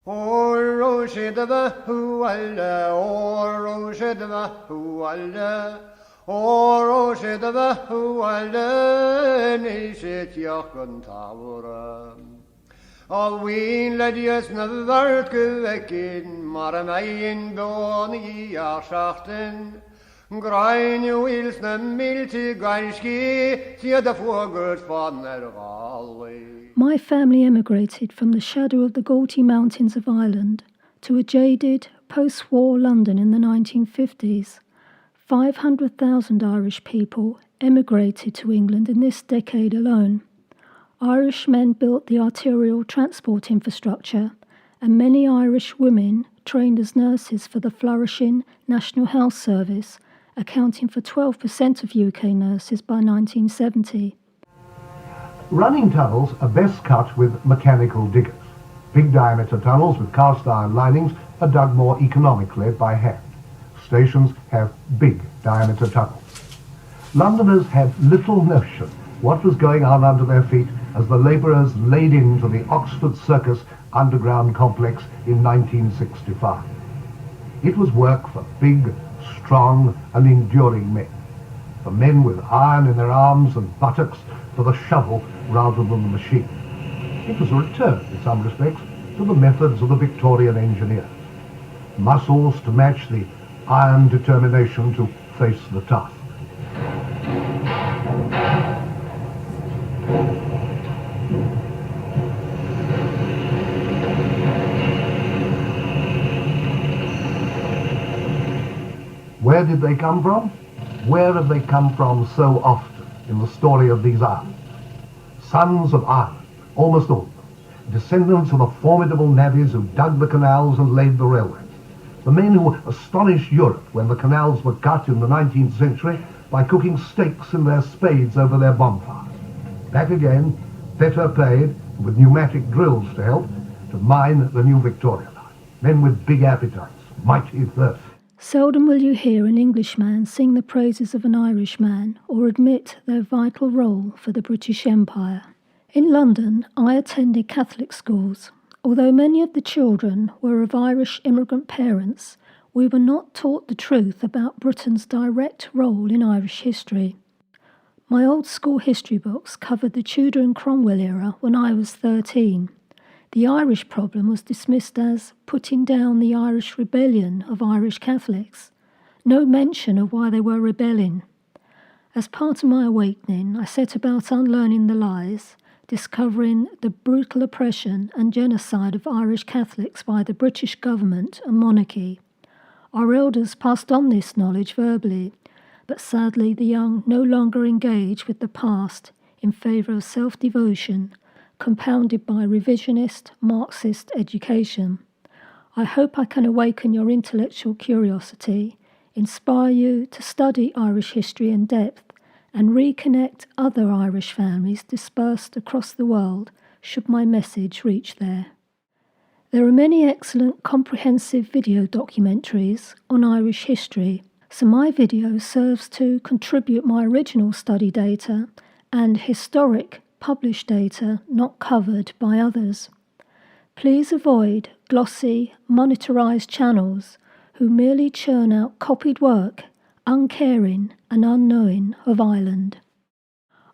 Oroshidava hualla, Oroshidava hualla, Oroshidava hualla, Nishit Yakun Tavura. Al wien ledius na vart gewekin, Maramayin boni jaschachten, Grain wils na milti ganski, Tia da vogels van der Raleigh. My family emigrated from the shadow of the Galtee Mountains of Ireland to a jaded, post-war London in the 1950s. 500,000 Irish people emigrated to England in this decade alone. Irish men built the arterial transport infrastructure, and many Irish women trained as nurses for the flourishing National Health Service, accounting for 12% of UK nurses by 1970. Running tunnels are best cut with mechanical diggers. Big diameter tunnels with cast iron linings are dug more economically by hand. Stations have big diameter tunnels. Londoners had little notion what was going on under their feet as the labourers laid into the Oxford Circus underground complex in 1965. It was work for big, strong and enduring men. For men with iron in their arms and buttocks, for the shovel rather than the machine. It was a return, in some respects, to the methods of the Victorian engineers. Muscles to match the iron determination to face the task. Where did they come from? Where have they come from so often in the story of these islands? Sons of Ireland, almost all of them, descendants of the formidable navvies who dug the canals and laid the railways. The men who astonished Europe when the canals were cut in the 19th century by cooking steaks in their spades over their bonfires. Back again, better paid, with pneumatic drills to help, to mine the new Victoria line. Men with big appetites, mighty thirst. Seldom will you hear an Englishman sing the praises of an Irishman or admit their vital role for the British Empire. In London, I attended Catholic schools. Although many of the children were of Irish immigrant parents, we were not taught the truth about Britain's direct role in Irish history. My old school history books covered the Tudor and Cromwell era when I was 13. The Irish problem was dismissed as putting down the Irish rebellion of Irish Catholics. No mention of why they were rebelling. As part of my awakening, I set about unlearning the lies, discovering the brutal oppression and genocide of Irish Catholics by the British government and monarchy. Our elders passed on this knowledge verbally, but sadly the young no longer engage with the past in favour of self-devotion, compounded by revisionist Marxist education. I hope I can awaken your intellectual curiosity, inspire you to study Irish history in depth, and reconnect other Irish families dispersed across the world should my message reach there. There are many excellent comprehensive video documentaries on Irish history, so my video serves to contribute my original study data and historic published data not covered by others. Please avoid glossy, monetarized channels who merely churn out copied work, uncaring and unknowing of Ireland.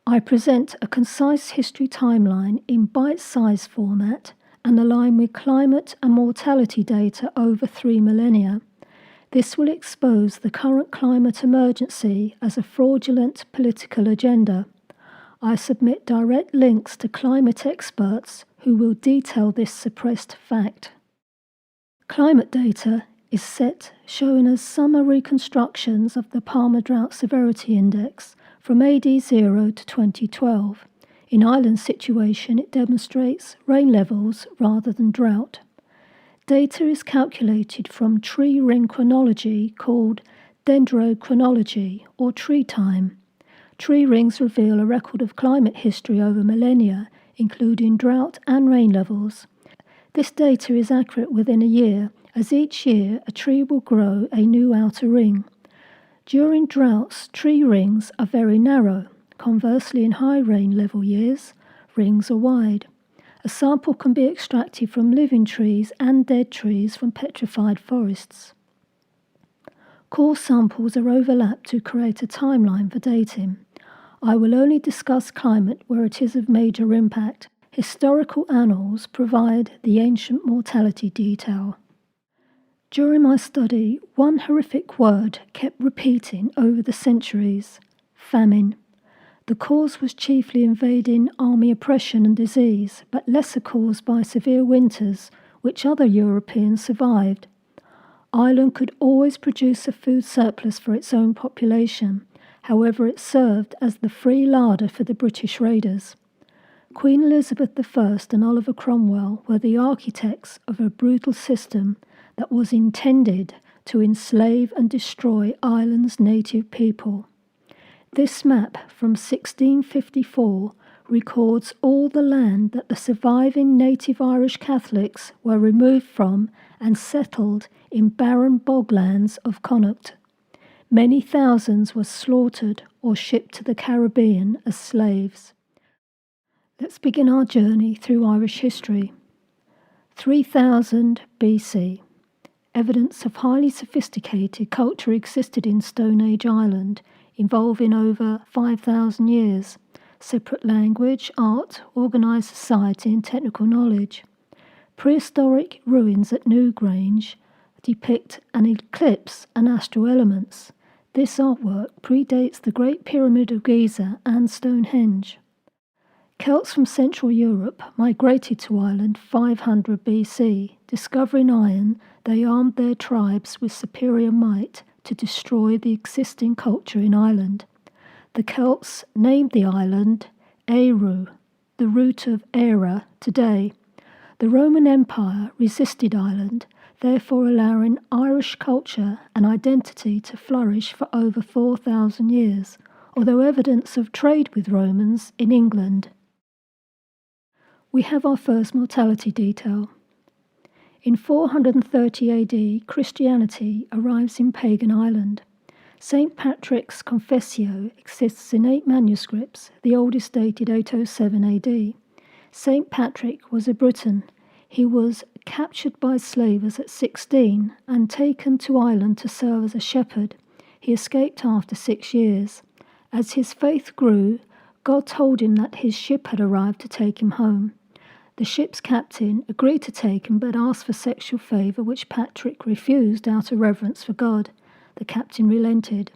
I present a concise history timeline in bite-sized format and align with climate and mortality data over 3 millennia. This will expose the current climate emergency as a fraudulent political agenda. I submit direct links to climate experts who will detail this suppressed fact. Climate data is set showing us summer reconstructions of the Palmer Drought Severity Index from AD 0 to 2012. In Ireland's situation, it demonstrates rain levels rather than drought. Data is calculated from tree ring chronology called dendrochronology or tree time. Tree rings reveal a record of climate history over millennia, including drought and rain levels. This data is accurate within a year, as each year a tree will grow a new outer ring. During droughts, tree rings are very narrow. Conversely, in high rain level years, rings are wide. A sample can be extracted from living trees and dead trees from petrified forests. Core samples are overlapped to create a timeline for dating. I will only discuss climate where it is of major impact. Historical annals provide the ancient mortality detail. During my study, one horrific word kept repeating over the centuries: famine. The cause was chiefly invading army oppression and disease, but lesser caused by severe winters, which other Europeans survived. Ireland could always produce a food surplus for its own population, however it served as the free larder for the British raiders. Queen Elizabeth I and Oliver Cromwell were the architects of a brutal system that was intended to enslave and destroy Ireland's native people. This map from 1654 records all the land that the surviving native Irish Catholics were removed from and settled in barren boglands of Connaught. Many thousands were slaughtered or shipped to the Caribbean as slaves. Let's begin our journey through Irish history. 3000 BC. Evidence of highly sophisticated culture existed in Stone Age Ireland, involving over 5,000 years. Separate language, art, organised society and technical knowledge. Prehistoric ruins at Newgrange depict an eclipse and astral elements. This artwork predates the Great Pyramid of Giza and Stonehenge. Celts from Central Europe migrated to Ireland 500 BC. Discovering iron, they armed their tribes with superior might to destroy the existing culture in Ireland. The Celts named the island Eru, the root of Era today. The Roman Empire resisted Ireland, therefore allowing Irish culture and identity to flourish for over 4,000 years, although evidence of trade with Romans in England. We have our first mortality detail. In 430 AD, Christianity arrives in pagan Ireland. St. Patrick's Confessio exists in 8 manuscripts, the oldest dated 807 AD. St. Patrick was a Briton. He was captured by slavers at 16 and taken to Ireland to serve as a shepherd. He escaped after 6 years. As his faith grew, God told him that his ship had arrived to take him home. The ship's captain agreed to take him but asked for sexual favour, which Patrick refused out of reverence for God. The captain relented.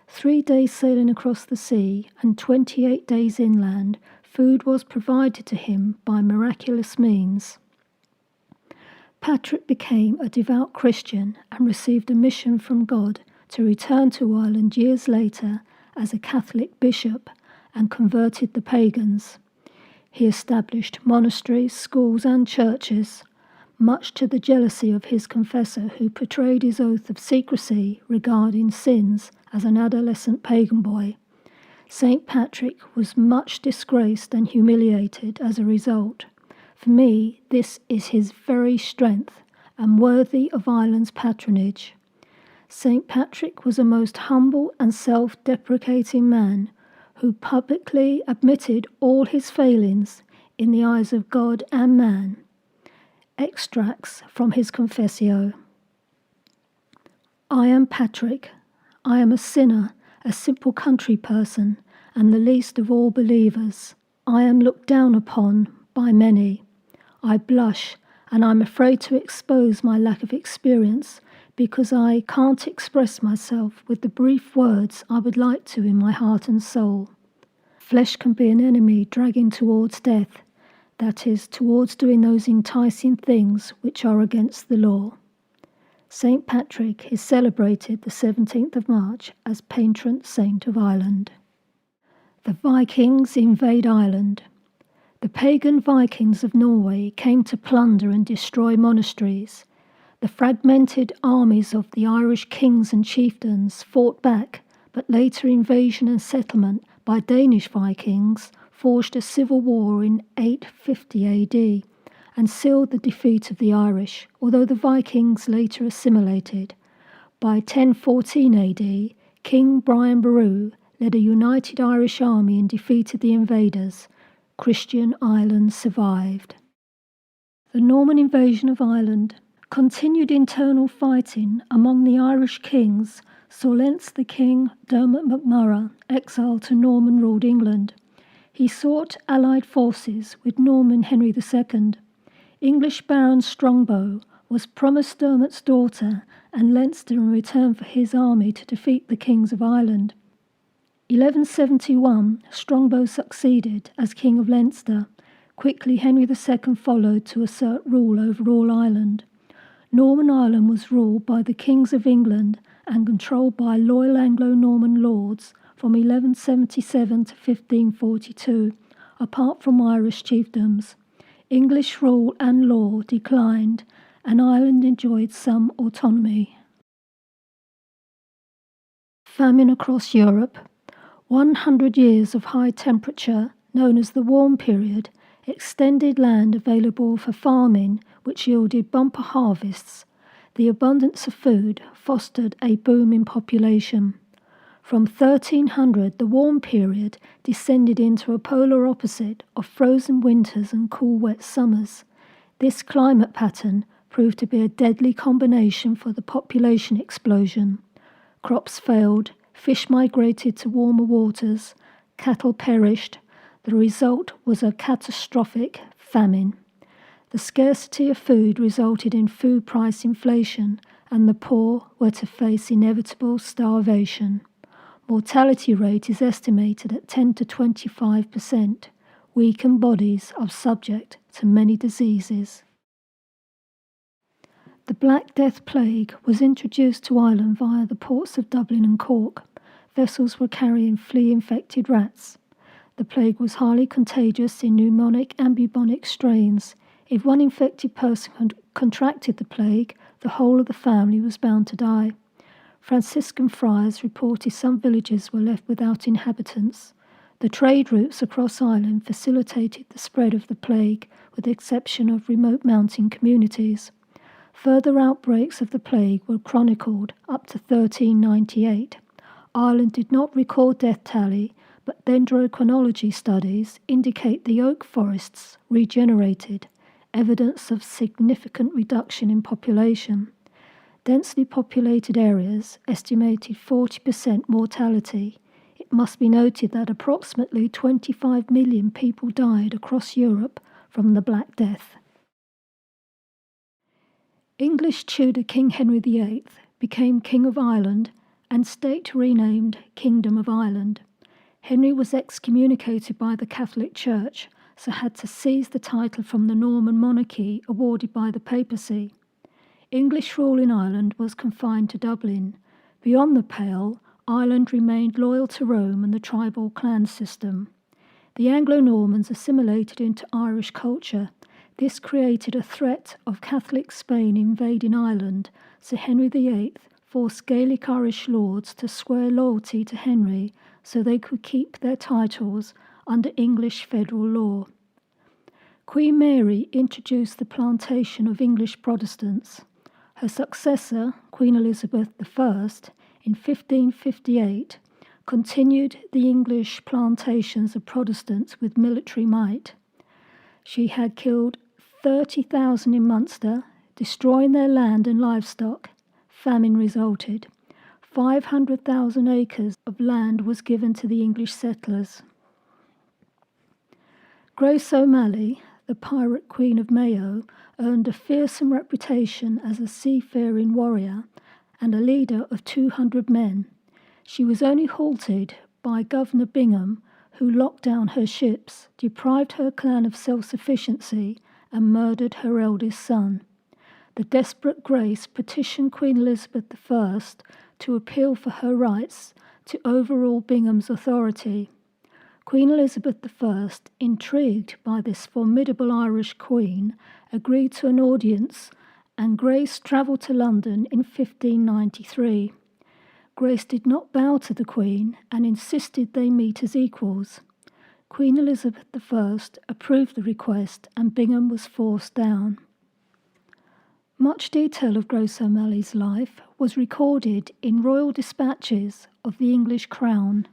3 days sailing across the sea and 28 days inland, food was provided to him by miraculous means. Patrick became a devout Christian and received a mission from God to return to Ireland years later as a Catholic bishop and converted the pagans. He established monasteries, schools and churches, much to the jealousy of his confessor, who betrayed his oath of secrecy regarding sins as an adolescent pagan boy. St. Patrick was much disgraced and humiliated as a result. For me, this is his very strength and worthy of Ireland's patronage. St. Patrick was a most humble and self-deprecating man who publicly admitted all his failings in the eyes of God and man. Extracts from his Confessio. I am Patrick. I am a sinner, a simple country person, and the least of all believers. I am looked down upon by many. I blush, and I'm afraid to expose my lack of experience because I can't express myself with the brief words I would like to in my heart and soul. Flesh can be an enemy dragging towards death, that is, towards doing those enticing things which are against the law. St. Patrick is celebrated the 17th of March as patron saint of Ireland. The Vikings invade Ireland. The pagan Vikings of Norway came to plunder and destroy monasteries. The fragmented armies of the Irish kings and chieftains fought back, but later invasion and settlement by Danish Vikings forged a civil war in 850 AD and sealed the defeat of the Irish, although the Vikings later assimilated. By 1014 AD, King Brian Boru led a united Irish army and defeated the invaders. Christian Ireland survived. The Norman invasion of Ireland. Continued internal fighting among the Irish kings saw Leinster the King Dermot MacMurrough exiled to Norman-ruled England. He sought allied forces with Norman Henry II. English Baron Strongbow was promised Dermot's daughter and Leinster in return for his army to defeat the kings of Ireland. 1171, Strongbow succeeded as King of Leinster. Quickly Henry II followed to assert rule over all Ireland. Norman Ireland was ruled by the kings of England and controlled by loyal Anglo-Norman lords from 1177 to 1542, apart from Irish chiefdoms. English rule and law declined, and Ireland enjoyed some autonomy. Famine across Europe. 100 years of high temperature, known as the warm period, extended land available for farming, which yielded bumper harvests. The abundance of food fostered a boom in population. From 1300, the warm period descended into a polar opposite of frozen winters and cool wet summers. This climate pattern proved to be a deadly combination for the population explosion. Crops failed, fish migrated to warmer waters, cattle perished. The result was a catastrophic famine. The scarcity of food resulted in food price inflation, and the poor were to face inevitable starvation. Mortality rate is estimated at 10 to 25%. Weakened bodies are subject to many diseases. The Black Death Plague was introduced to Ireland via the ports of Dublin and Cork. Vessels were carrying flea-infected rats. The plague was highly contagious in pneumonic and bubonic strains. If one infected person contracted the plague, the whole of the family was bound to die. Franciscan friars reported some villages were left without inhabitants. The trade routes across Ireland facilitated the spread of the plague, with the exception of remote mountain communities. Further outbreaks of the plague were chronicled up to 1398. Ireland did not record death tally, but dendrochronology studies indicate the oak forests regenerated, evidence of significant reduction in population. Densely populated areas estimated 40% mortality. It must be noted that approximately 25 million people died across Europe from the Black Death. English Tudor King Henry VIII became King of Ireland and state renamed Kingdom of Ireland. Henry was excommunicated by the Catholic Church, so had to seize the title from the Norman monarchy awarded by the papacy. English rule in Ireland was confined to Dublin. Beyond the Pale, Ireland remained loyal to Rome and the tribal clan system. The Anglo-Normans assimilated into Irish culture. This created a threat of Catholic Spain invading Ireland, so Henry VIII forced Gaelic Irish lords to swear loyalty to Henry so they could keep their titles under English federal law. Queen Mary introduced the plantation of English Protestants. Her successor, Queen Elizabeth I, in 1558, continued the English plantations of Protestants with military might. She had killed 30,000 in Munster, destroying their land and livestock. Famine resulted. 500,000 acres of land was given to the English settlers. Grace O'Malley, the pirate queen of Mayo, earned a fearsome reputation as a seafaring warrior and a leader of 200 men. She was only halted by Governor Bingham, who locked down her ships, deprived her clan of self-sufficiency, and murdered her eldest son. The desperate Grace petitioned Queen Elizabeth I to appeal for her rights to overrule Bingham's authority. Queen Elizabeth I, intrigued by this formidable Irish queen, agreed to an audience, and Grace travelled to London in 1593. Grace did not bow to the Queen and insisted they meet as equals. Queen Elizabeth I approved the request and Bingham was forced down. Much detail of Grace O'Malley's life was recorded in royal dispatches of the English Crown.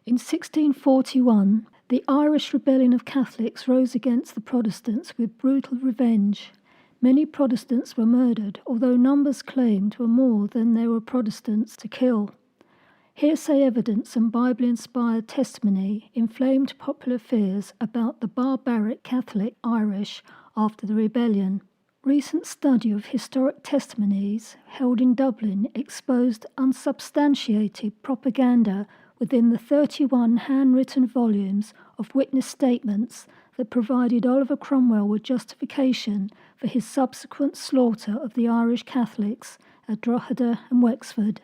In 1641, The Irish rebellion of Catholics rose against the Protestants with brutal revenge. Many Protestants were murdered, although numbers claimed were more than there were Protestants to kill. Hearsay evidence and Bible-inspired testimony inflamed popular fears about the barbaric Catholic Irish after the rebellion. Recent study of historic testimonies held in Dublin exposed unsubstantiated propaganda within the 31 handwritten volumes of witness statements that provided Oliver Cromwell with justification for his subsequent slaughter of the Irish Catholics at Drogheda and Wexford.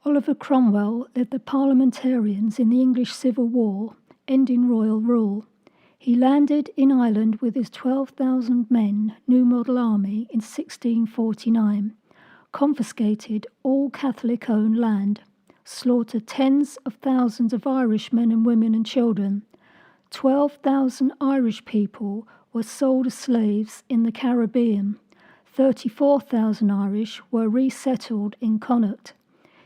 Oliver Cromwell led the parliamentarians in the English Civil War, ending royal rule. He landed in Ireland with his 12,000 men New Model Army in 1649, confiscated all Catholic-owned land, slaughtered tens of thousands of Irish men and women and children. 12,000 Irish people were sold as slaves in the Caribbean. 34,000 Irish were resettled in Connaught.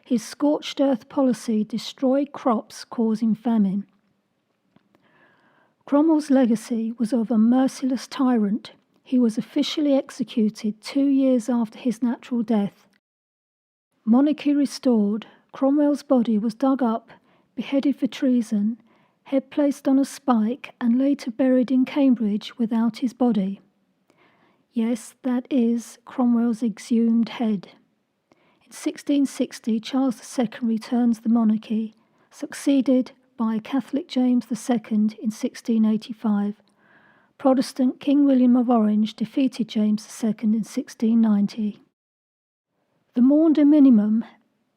His scorched earth policy destroyed crops, causing famine. Cromwell's legacy was of a merciless tyrant. He was officially executed 2 years after his natural death. Monarchy restored, Cromwell's body was dug up, beheaded for treason, head placed on a spike, and later buried in Cambridge without his body. Yes, that is Cromwell's exhumed head. In 1660, Charles II returns the monarchy, succeeded by Catholic James II in 1685. Protestant King William of Orange defeated James II in 1690. The Maunder Minimum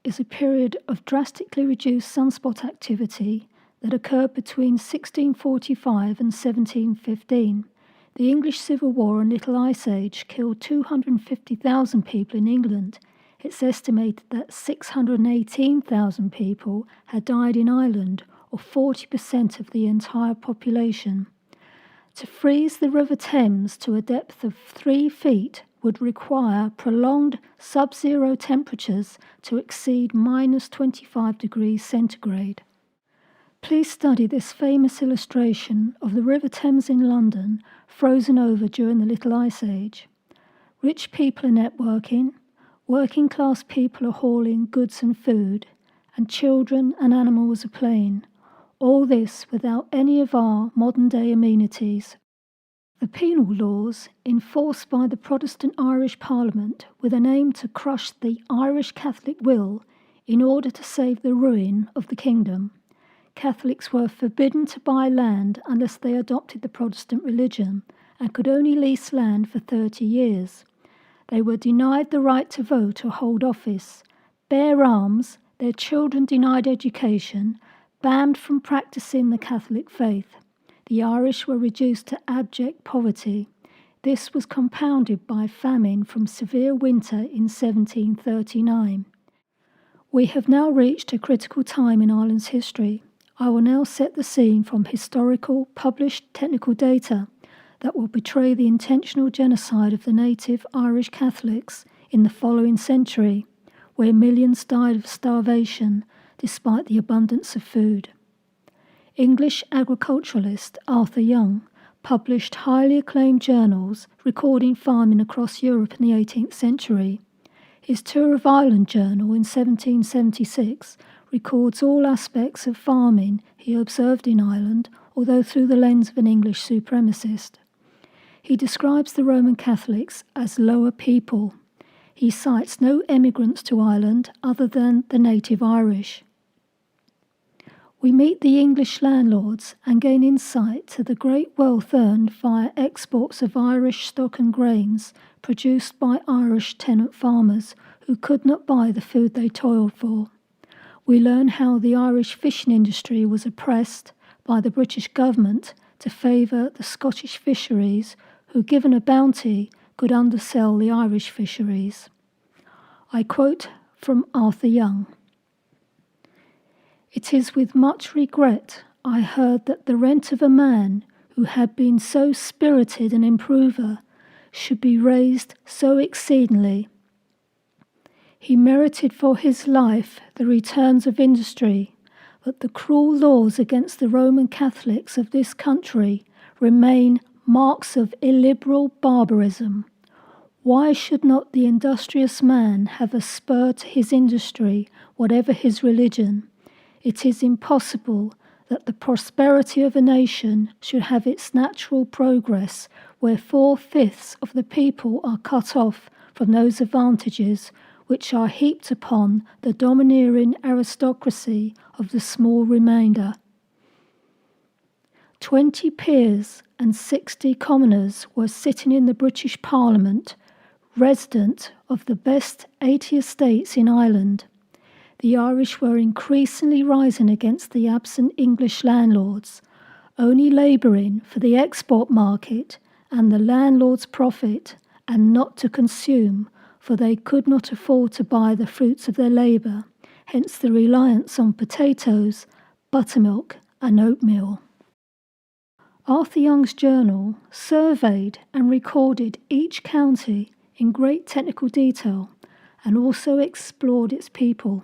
is a period of drastically reduced sunspot activity that occurred between 1645 and 1715. The English Civil War and Little Ice Age killed 250,000 people in England. It's estimated that 618,000 people had died in Ireland, or 40% of the entire population. To freeze the River Thames to a depth of 3 feet would require prolonged sub-zero temperatures to exceed minus 25 degrees centigrade. Please study this famous illustration of the River Thames in London frozen over during the Little Ice Age. Rich people are networking, working class people are hauling goods and food, and children and animals are playing. All this without any of our modern-day amenities. The Penal Laws, enforced by the Protestant Irish Parliament with an aim to crush the Irish Catholic will in order to save the ruin of the kingdom. Catholics were forbidden to buy land unless they adopted the Protestant religion and could only lease land for 30 years. They were denied the right to vote or hold office, bear arms, their children denied education, banned from practicing the Catholic faith. The Irish were reduced to abject poverty. This was compounded by famine from severe winter in 1739. We have now reached a critical time in Ireland's history. I will now set the scene from historical, published technical data that will portray the intentional genocide of the native Irish Catholics in the following century, where millions died of starvation despite the abundance of food. English agriculturalist Arthur Young published highly acclaimed journals recording farming across Europe in the 18th century. His Tour of Ireland journal in 1776 records all aspects of farming he observed in Ireland, although through the lens of an English supremacist. He describes the Roman Catholics as lower people. He cites no emigrants to Ireland other than the native Irish. We meet the English landlords and gain insight to the great wealth earned via exports of Irish stock and grains produced by Irish tenant farmers who could not buy the food they toiled for. We learn how the Irish fishing industry was oppressed by the British government to favour the Scottish fisheries, who, given a bounty, could undersell the Irish fisheries. I quote from Arthur Young. "It is with much regret I heard that the rent of a man who had been so spirited an improver should be raised so exceedingly. He merited for his life the returns of industry, but the cruel laws against the Roman Catholics of this country remain marks of illiberal barbarism. Why should not the industrious man have a spur to his industry, whatever his religion? It is impossible that the prosperity of a nation should have its natural progress where 4/5 of the people are cut off from those advantages which are heaped upon the domineering aristocracy of the small remainder. 20 peers and 60 commoners were sitting in the British Parliament, resident of the best 80 estates in Ireland. The Irish were increasingly rising against the absent English landlords, only labouring for the export market and the landlord's profit, and not to consume, for they could not afford to buy the fruits of their labour, hence the reliance on potatoes, buttermilk and oatmeal. Arthur Young's journal surveyed and recorded each county in great technical detail and also explored its people.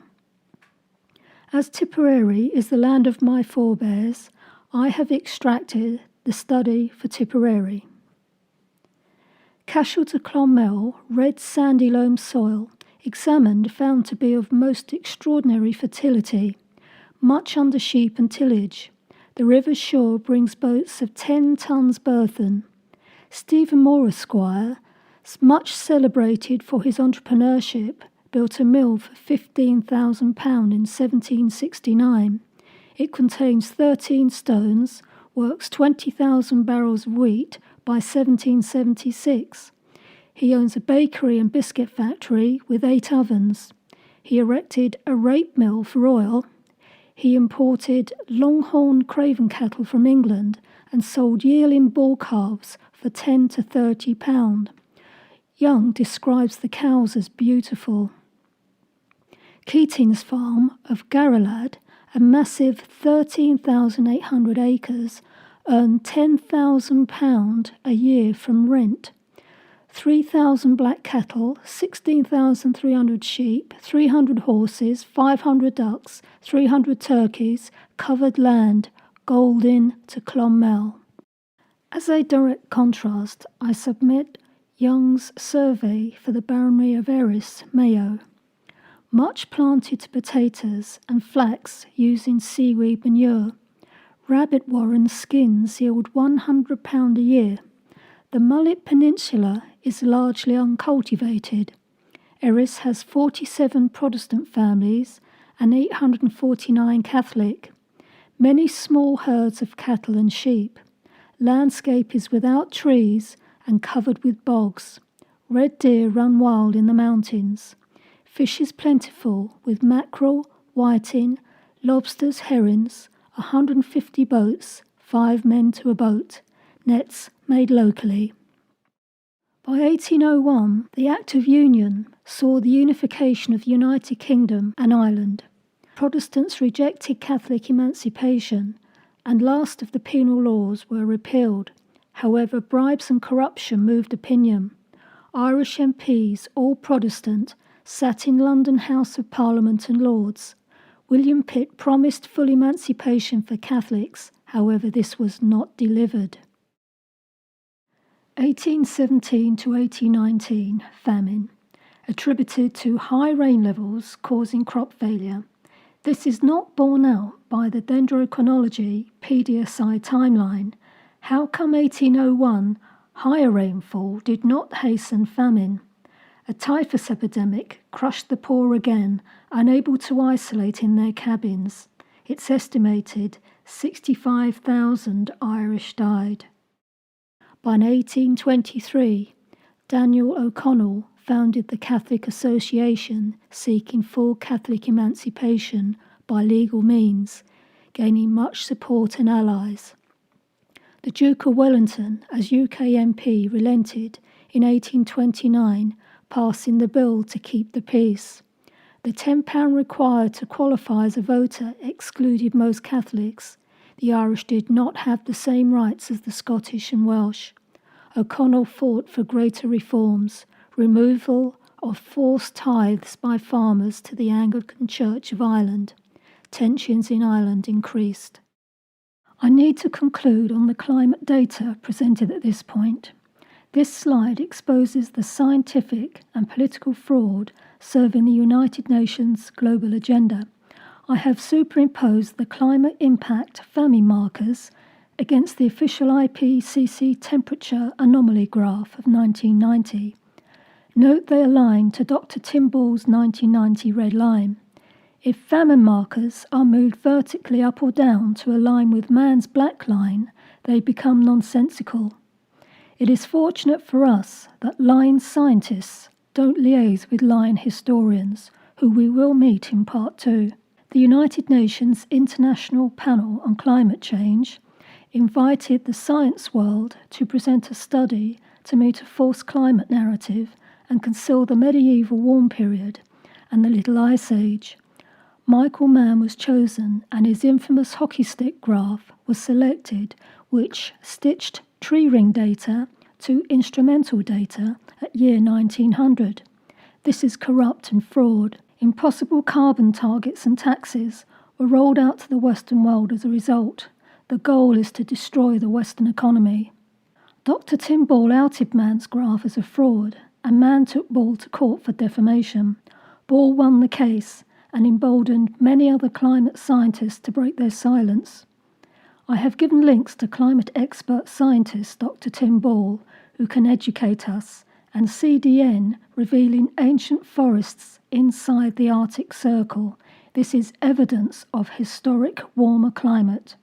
As Tipperary is the land of my forebears, I have extracted the study for Tipperary. Cashel to Clonmel, red sandy loam soil, examined found to be of most extraordinary fertility, much under sheep and tillage. The river's shore brings boats of 10 tons burthen. Stephen Moore Esquire, much celebrated for his entrepreneurship, built a mill for £15,000 in 1769. It contains 13 stones, works 20,000 barrels of wheat by 1776. He owns a bakery and biscuit factory with 8 ovens. He erected a rape mill for oil. He imported longhorn craven cattle from England and sold yearling bull calves for £10 to £30. Young describes the cows as beautiful. Keating's farm of Garrelad, a massive 13,800 acres, earned £10,000 a year from rent. 3,000 black cattle, 16,300 sheep, 300 horses, 500 ducks, 300 turkeys, covered land, golden to Clonmel. As a direct contrast, I submit Young's survey for the Baronry of Erris, Mayo. Much planted potatoes and flax using seaweed manure. Rabbit warren skins yield £100 a year. The Mullet Peninsula is largely uncultivated. Erris has 47 Protestant families and 849 Catholic. Many small herds of cattle and sheep. Landscape is without trees and covered with bogs. Red deer run wild in the mountains. Fish is plentiful with mackerel, whiting, lobsters, herrings, 150 boats, 5 men to a boat, nets made locally. By 1801, the Act of Union saw the unification of the United Kingdom and Ireland. Protestants rejected Catholic emancipation, and last of the Penal Laws were repealed. However, bribes and corruption moved opinion. Irish MPs, all Protestant, sat in London House of Parliament and Lords. William Pitt promised full emancipation for Catholics, however this was not delivered. 1817 to 1819, famine, attributed to high rain levels causing crop failure. This is not borne out by the Dendrochronology PDSI timeline. How come 1801 higher rainfall did not hasten famine? A typhus epidemic crushed the poor again, unable to isolate in their cabins. It's estimated 65,000 Irish died. By 1823, Daniel O'Connell founded the Catholic Association seeking full Catholic emancipation by legal means, gaining much support and allies. The Duke of Wellington, as UK MP, relented in 1829, passing the bill to keep the peace. The £10 required to qualify as a voter excluded most Catholics. The Irish did not have the same rights as the Scottish and Welsh. O'Connell fought for greater reforms, removal of forced tithes by farmers to the Anglican Church of Ireland, tensions in Ireland increased. I need to conclude on the climate data presented at this point. This slide exposes the scientific and political fraud serving the United Nations global agenda. I have superimposed the climate impact famine markers against the official IPCC temperature anomaly graph of 1990. Note they align to Dr. Tim Ball's 1990 red line. If famine markers are moved vertically up or down to align with man's black line, they become nonsensical. It is fortunate for us that line scientists don't liaise with line historians, who we will meet in part 2. The United Nations International Panel on Climate Change invited the science world to present a study to meet a false climate narrative and conceal the medieval warm period and the Little Ice Age. Michael Mann was chosen and his infamous hockey stick graph was selected, which stitched tree ring data to instrumental data at year 1900. This is corrupt and fraud. Impossible carbon targets and taxes were rolled out to the Western world as a result. The goal is to destroy the Western economy. Dr. Tim Ball outed Mann's graph as a fraud, and Mann took Ball to court for defamation. Ball won the case and emboldened many other climate scientists to break their silence. I have given links to climate expert scientist Dr. Tim Ball, who can educate us, and CDN revealing ancient forests inside the Arctic Circle. This is evidence of historic warmer climate.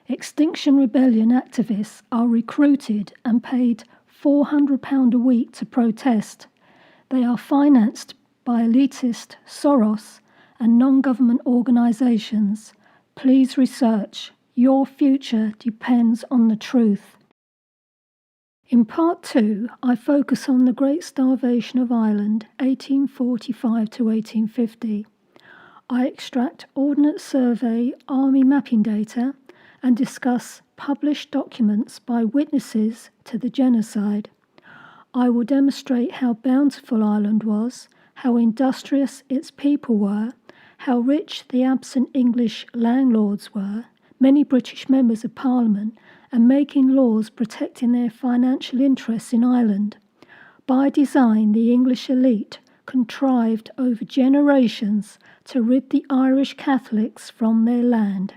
Extinction Rebellion activists are recruited and paid £400 a week to protest. They are financed by elitist Soros and non-government organisations. Please research. Your future depends on the truth. In part 2, I focus on the Great Starvation of Ireland, 1845 to 1850. I extract Ordnance Survey Army mapping data and discuss published documents by witnesses to the genocide. I will demonstrate how bountiful Ireland was, how industrious its people were, how rich the absent English landlords were, many British members of Parliament, and making laws protecting their financial interests in Ireland. By design, the English elite contrived over generations to rid the Irish Catholics from their land.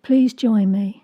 Please join me.